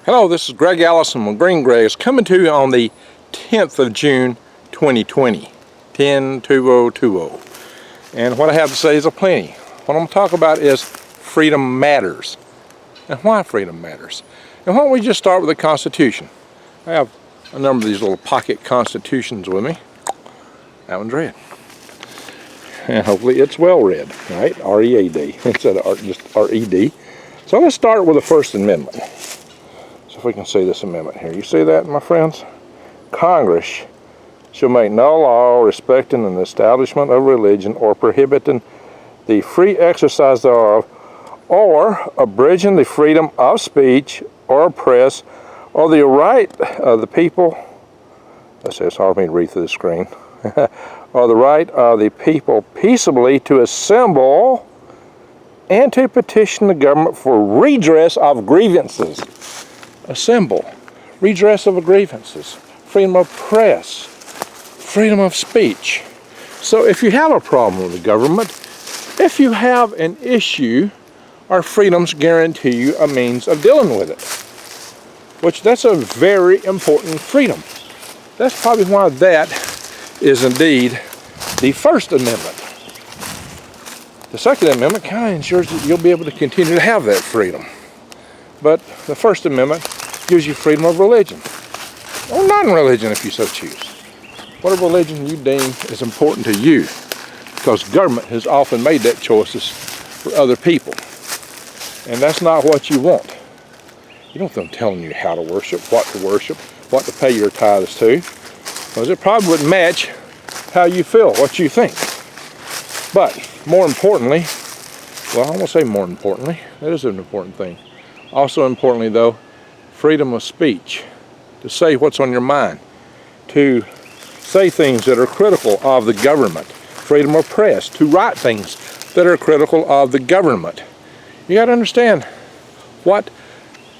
Hello, this is Greg Allison with Green Gregs coming to you on the 10th of June 2020, 10/2020. And what I have to say is aplenty. What I'm going to talk about is freedom matters and why freedom matters. And why don't we just start with the Constitution? I have a number of these little pocket constitutions with me. That one's red. And hopefully it's well read, right? R-E-A-D instead of just R-E-D. So let's start with the First Amendment. So if we can see this amendment here. You see that, my friends? Congress shall make no law respecting an establishment of religion or prohibiting the free exercise thereof, or abridging the freedom of speech or press, or the right of the people, let's say it's hard for me to read through the screen, or the right of the people peaceably to assemble and to petition the government for redress of grievances. Assemble, redress of grievances, freedom of press, freedom of speech. So if you have a problem with the government, if you have an issue, our freedoms guarantee you a means of dealing with it. Which that's a very important freedom. That's probably why that is indeed the First Amendment. The Second Amendment kind of ensures that you'll be able to continue to have that freedom. But the First Amendment gives you freedom of religion, or non-religion if you so choose. Whatever religion you deem is important to you, because government has often made that choices for other people. And that's not what you want. You don't want them telling you how to worship, what to pay your tithes to, because it probably wouldn't match how you feel, what you think. But more importantly, well, I won't say more importantly, that is an important thing. Also importantly though, freedom of speech, to say what's on your mind, to say things that are critical of the government, freedom of press, to write things that are critical of the government. You got to understand what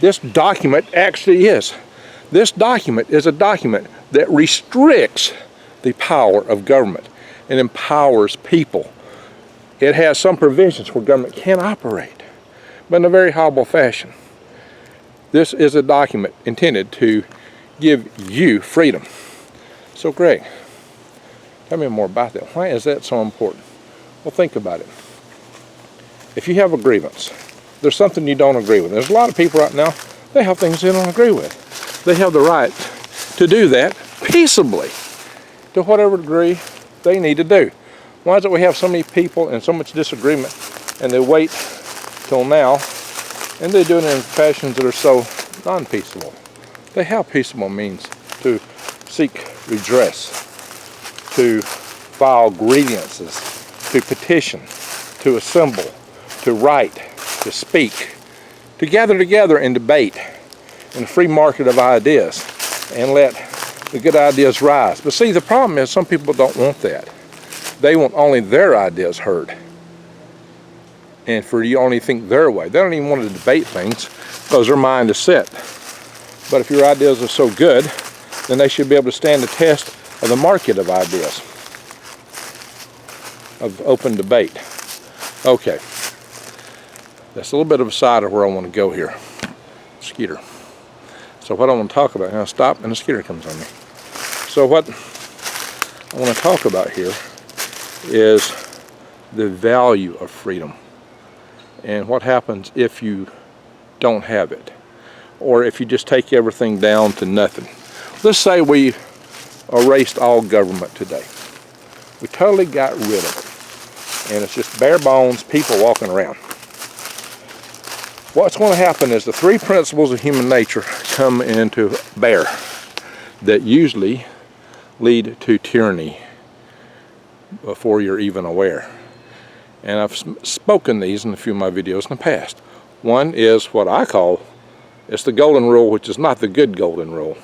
this document actually is. This document is a document that restricts the power of government and empowers people. It has some provisions where government can operate, but in a very horrible fashion. This is a document intended to give you freedom. So Greg, tell me more about that. Why is that so important? Well, think about it. If you have a grievance, there's something you don't agree with. There's a lot of people right now, they have things they don't agree with. They have the right to do that peaceably, to whatever degree they need to do. Why is it we have so many people and so much disagreement, and they wait till now, and they do it in fashions that are so non-peaceable? They have peaceable means to seek redress, to file grievances, to petition, to assemble, to write, to speak, to gather together and debate in a free market of ideas and let the good ideas rise. But see, the problem is some people don't want that. They want only their ideas heard, and for you only think their way. They don't even want to debate things because their mind is set. But if your ideas are so good, then they should be able to stand the test of the market of ideas, of open debate. Okay, that's a little bit of a side of where I want to go here. Skeeter. So what I want to talk about, now stop and the skeeter comes on me. So what I want to talk about here is the value of freedom and what happens if you don't have it, or if you just take everything down to nothing. Let's say we erased all government today. We totally got rid of it, and it's just bare bones people walking around. What's going to happen is the three principles of human nature come into bear that usually lead to tyranny before you're even aware. And I've spoken these in a few of my videos in the past. One is what I call, it's the golden rule, which is not the good golden rule.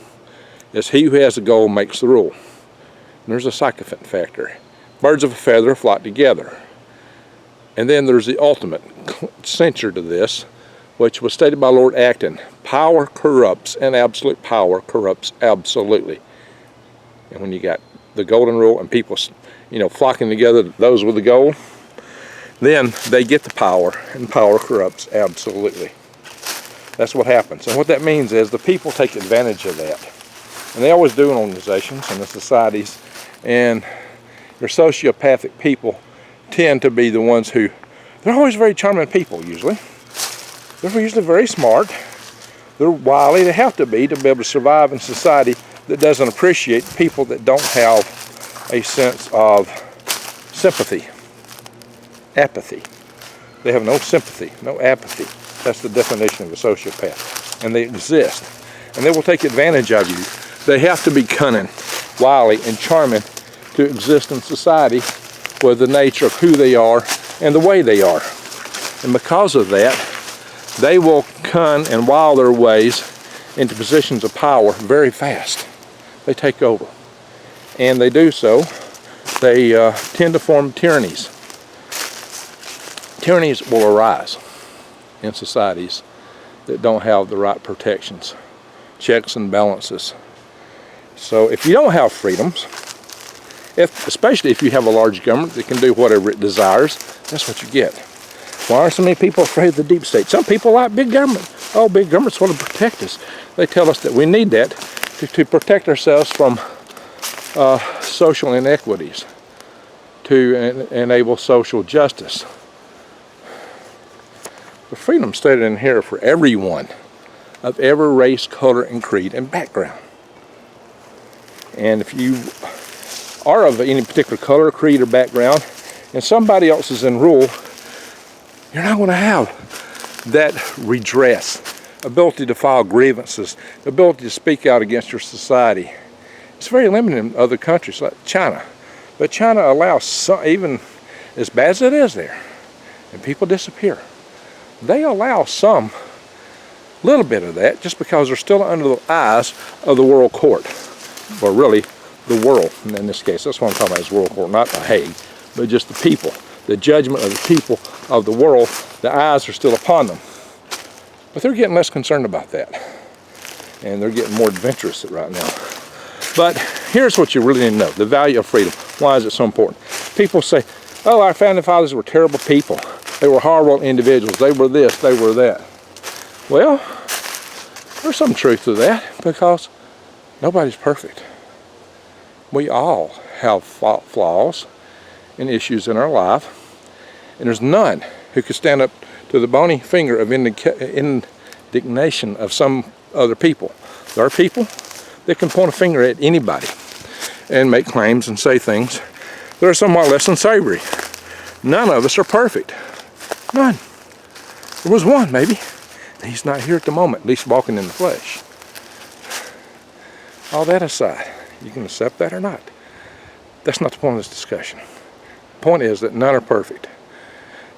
It's he who has the goal makes the rule. And there's a sycophant factor. Birds of a feather flock together. And then there's the ultimate censure to this, which was stated by Lord Acton. Power corrupts, and absolute power corrupts absolutely. And when you got the golden rule and people, flocking together, those with the goal, then they get the power, and power corrupts absolutely. That's what happens. And what that means is the people take advantage of that. And they always do in organizations and in societies. And your sociopathic people tend to be the ones who, they're always very charming people usually. They're usually very smart. They're wily. They have to be able to survive in society that doesn't appreciate people that don't have a sense of sympathy, apathy. They have no sympathy, no apathy. That's the definition of a sociopath. And they exist. And they will take advantage of you. They have to be cunning, wily, and charming to exist in society with the nature of who they are and the way they are. And because of that, they will cun and wile their ways into positions of power very fast. They take over. And they do so. They tend to form tyrannies. Tyrannies will arise in societies that don't have the right protections, checks and balances. So if you don't have freedoms, especially if you have a large government that can do whatever it desires, that's what you get. Why are so many people afraid of the deep state? Some people like big government. Oh, big government's going to protect us. They tell us that we need that to protect ourselves from social inequities, to enable social justice. The freedom stated in here for everyone of every race, color, and creed and background. And if you are of any particular color, creed, or background, and somebody else is in rule, you're not going to have that redress, ability to file grievances, ability to speak out against your society. It's very limited in other countries like China. But China allows some, even as bad as it is there, and people disappear, they allow some little bit of that just because they're still under the eyes of the world court. Or really, the world, and in this case, that's what I'm talking about, is world court, not the Hague, but just the people. The judgment of the people of the world, the eyes are still upon them. But they're getting less concerned about that. And they're getting more adventurous right now. But here's what you really need to know, the value of freedom. Why is it so important? People say, oh, our founding fathers were terrible people. They were horrible individuals. They were this, they were that. Well, there's some truth to that because nobody's perfect. We all have flaws and issues in our life, and there's none who could stand up to the bony finger of indignation of some other people. There are people that can point a finger at anybody and make claims and say things that are somewhat less than savory. None of us are perfect. None. There was one, maybe. He's not here at the moment, at least walking in the flesh. All that aside, you can accept that or not. That's not the point of this discussion. The point is that none are perfect.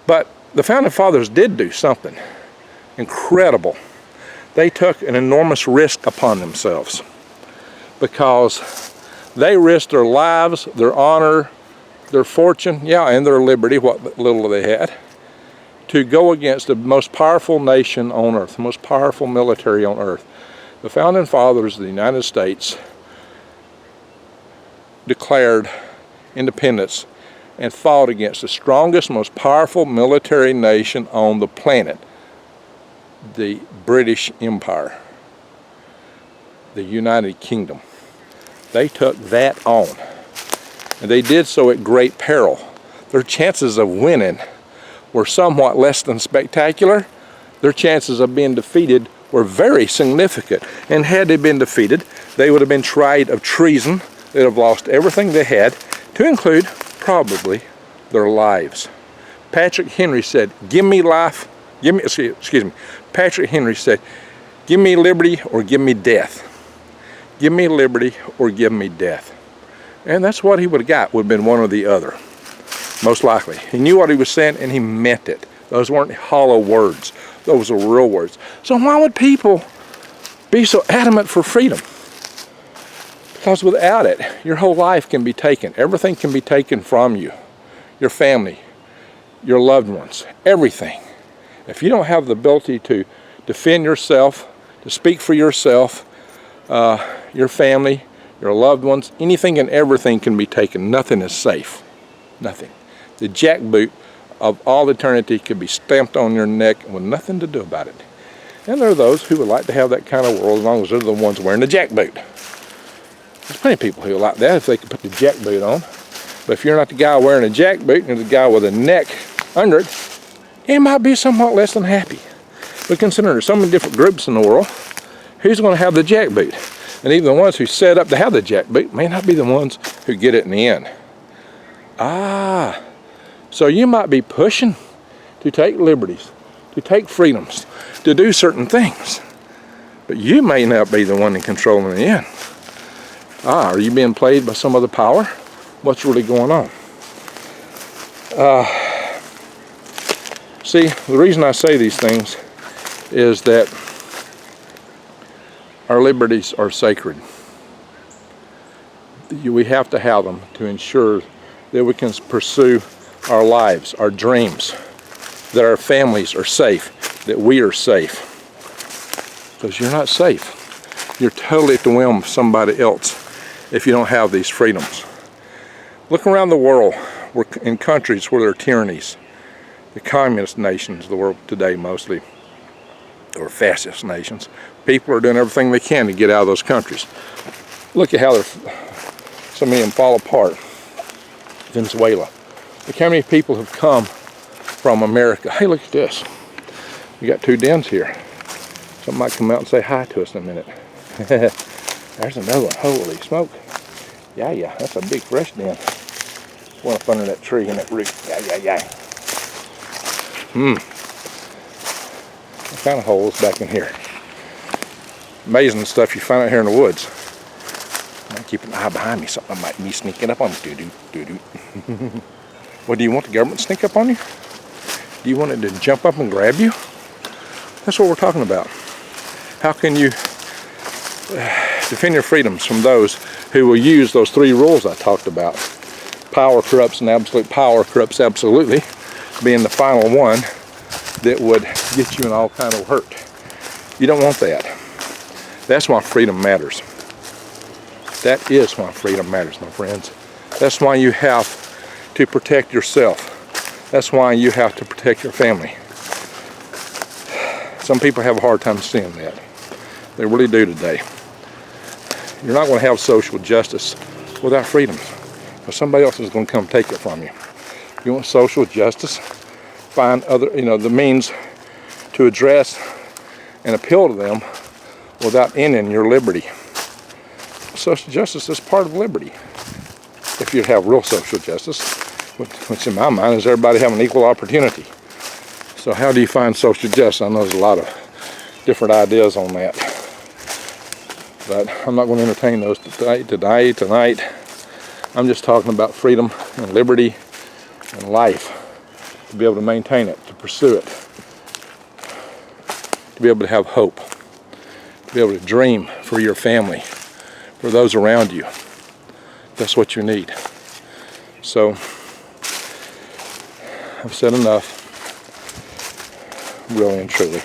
But the founding fathers did do something incredible. They took an enormous risk upon themselves because they risked their lives, their honor, their fortune, and their liberty, what little they had, to go against the most powerful nation on earth, the most powerful military on earth. The founding fathers of the United States declared independence and fought against the strongest, most powerful military nation on the planet, the British Empire, the United Kingdom. They took that on, and they did so at great peril. Their chances of winning were somewhat less than spectacular. Their chances of being defeated were very significant, and had they been defeated, they would have been tried of treason. They'd have lost everything they had, to include probably their lives. Patrick Henry said, give me life, Patrick Henry said, give me liberty or give me death. Give me liberty or give me death. And that's what he would have got, would have been one or the other, most likely. He knew what he was saying and he meant it. Those weren't hollow words. Those were real words. So why would people be so adamant for freedom? Because without it, your whole life can be taken. Everything can be taken from you. Your family, your loved ones, everything. If you don't have the ability to defend yourself, to speak for yourself, your family, your loved ones, anything and everything can be taken. Nothing is safe. Nothing. The jackboot of all eternity could be stamped on your neck with nothing to do about it. And there are those who would like to have that kind of world as long as they're the ones wearing the jackboot. There's plenty of people who like that if they can put the jackboot on. But if you're not the guy wearing a jackboot and you're the guy with a neck under it, you might be somewhat less than happy. But consider there's so many different groups in the world, who's going to have the jackboot? And even the ones who set up to have the jackboot may not be the ones who get it in the end. So you might be pushing to take liberties, to take freedoms, to do certain things. But you may not be the one in control in the end. Are you being played by some other power? What's really going on? See, the reason I say these things is that our liberties are sacred. We have to have them to ensure that we can pursue our lives, our dreams, that our families are safe, that we are safe. Because you're not safe. You're totally at the whim of somebody else if you don't have these freedoms. Look around the world. We're in countries where there are tyrannies. The communist nations of the world today mostly, or fascist nations. People are doing everything they can to get out of those countries. Look at how so many of them fall apart. Venezuela. Look how many people have come from America. Hey, look at this. We got two dens here. Somebody might come out and say hi to us in a minute. There's another one. Holy smoke. Yeah, that's a big fresh den. One up under that tree in that root. Yeah. What kind of holes back in here? Amazing stuff you find out here in the woods. I keep an eye behind me. Something might be sneaking up on me. Doo-doo. What, do you want the government to sneak up on you? Do you want it to jump up and grab you? That's what we're talking about. How can you defend your freedoms from those who will use those three rules I talked about? Power corrupts and absolute power corrupts absolutely, being the final one that would get you in all kind of hurt. You don't want that. That's why freedom matters. That is why freedom matters, my friends. That's why you have to protect yourself. That's why you have to protect your family. Some people have a hard time seeing that. They really do today. You're not going to have social justice without freedom. Because somebody else is going to come take it from you. You want social justice? Find other, the means to address and appeal to them without ending your liberty. Social justice is part of liberty. If you have real social justice, which in my mind is everybody having equal opportunity. So how do you find social justice? I know there's a lot of different ideas on that. But I'm not going to entertain those tonight. I'm just talking about freedom and liberty and life. To be able to maintain it, to pursue it. To be able to have hope. To be able to dream for your family. For those around you. That's what you need. So, I've said enough. Really and truly.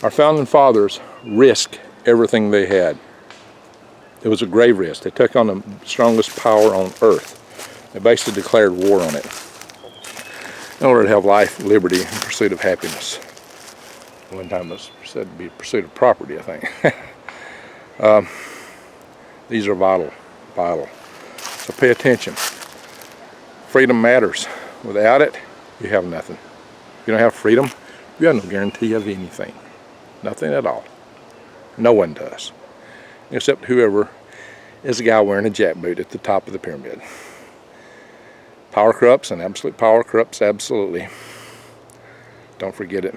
Our founding fathers risked everything they had. It was a grave risk. They took on the strongest power on earth. They basically declared war on it in order to have life, liberty, and pursuit of happiness. One time it was said to be pursuit of property, I think. These are vital. So pay attention. Freedom matters. Without it, you have nothing. If you don't have freedom, you have no guarantee of anything. Nothing at all. No one does. Except whoever is the guy wearing a jackboot at the top of the pyramid. Power corrupts, and absolute power corrupts absolutely. Don't forget it.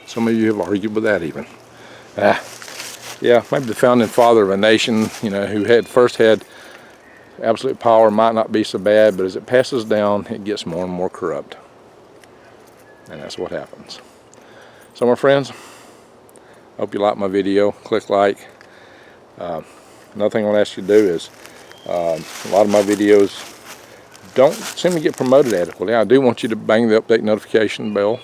Some of you have argued with that even. Yeah, maybe the founding father of a nation, who first had absolute power might not be so bad, but as it passes down, it gets more and more corrupt. And that's what happens. So my friends, I hope you like my video. Click like. Another thing I want to ask you to do is, a lot of my videos don't seem to get promoted adequately. I do want you to bang the update notification bell,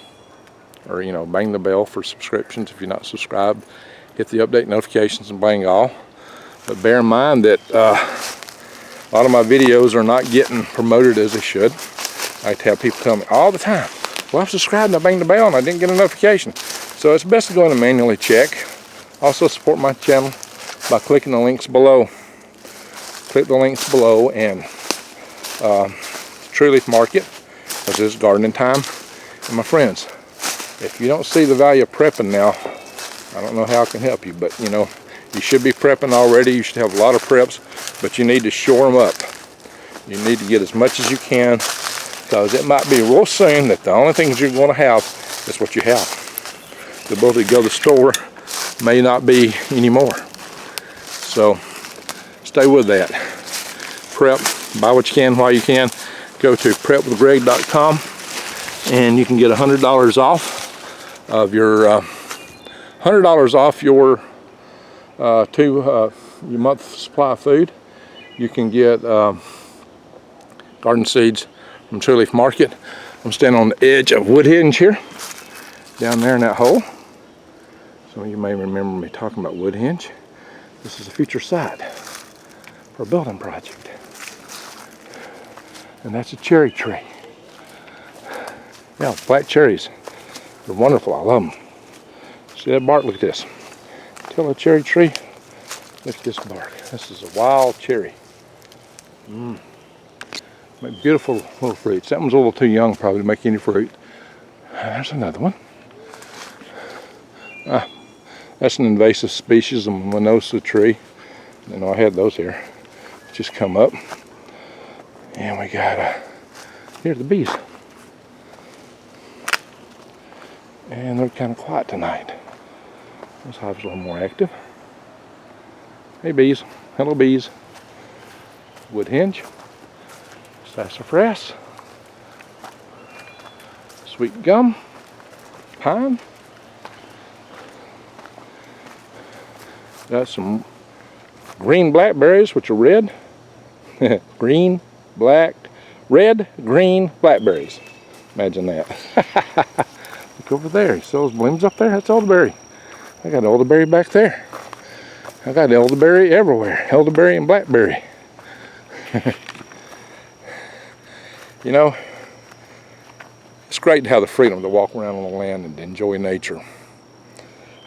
or bang the bell for subscriptions if you're not subscribed. Hit the update notifications and bang all. But bear in mind that a lot of my videos are not getting promoted as they should. I like to have people tell me all the time, well, I've subscribed and I banged the bell and I didn't get a notification. So it's best to go in and manually check. Also support my channel by clicking the links below. Click the links below and True Leaf Market, because it's gardening time. And my friends, if you don't see the value of prepping now, I don't know how I can help you, but you know, you should be prepping already. You should have a lot of preps, but you need to shore them up. You need to get as much as you can, because it might be real soon that the only things you're going to have is what you have. The ability to go to the store may not be anymore. So stay with that. Prep, buy what you can while you can. Go to prepwithgreg.com and you can get $100 off of your $100 off your your month supply of food. You can get garden seeds from True Leaf Market. I'm standing on the edge of Woodhenge here, down there in that hole. Some of you may remember me talking about Woodhenge. This is a future site for a building project. And that's a cherry tree. Yeah, black cherries. They're wonderful, I love them. See that bark? Look at this. Tell a cherry tree, look at this bark. This is a wild cherry. Make beautiful little fruits. That one's a little too young probably to make any fruit. There's another one. That's an invasive species of mimosa tree. You know, I had those here. Just come up. And we got, here's the bees. And they're kind of quiet tonight. This hive's a little more active. Hey bees. Hello bees. Woodhenge. Sassafras. Sweet gum. Pine. Got some green blackberries, which are red. Green, black, red, green blackberries. Imagine that. Look over there. You see those blooms up there? That's elderberry. I got elderberry back there. I got elderberry everywhere. Elderberry and blackberry. You know, it's great to have the freedom to walk around on the land and enjoy nature.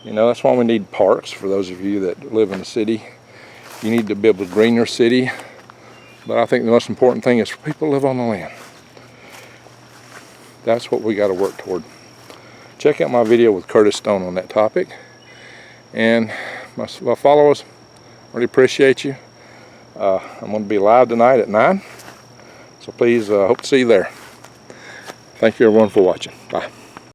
You know, that's why we need parks. For those of you that live in the city, you need to be able to green your city. But I think the most important thing is for people to live on the land. That's what we got to work toward. Check out my video with Curtis Stone on that topic. And my followers, really appreciate you. I'm going to be live tonight at 9. So please, hope to see you there. Thank you everyone for watching. Bye.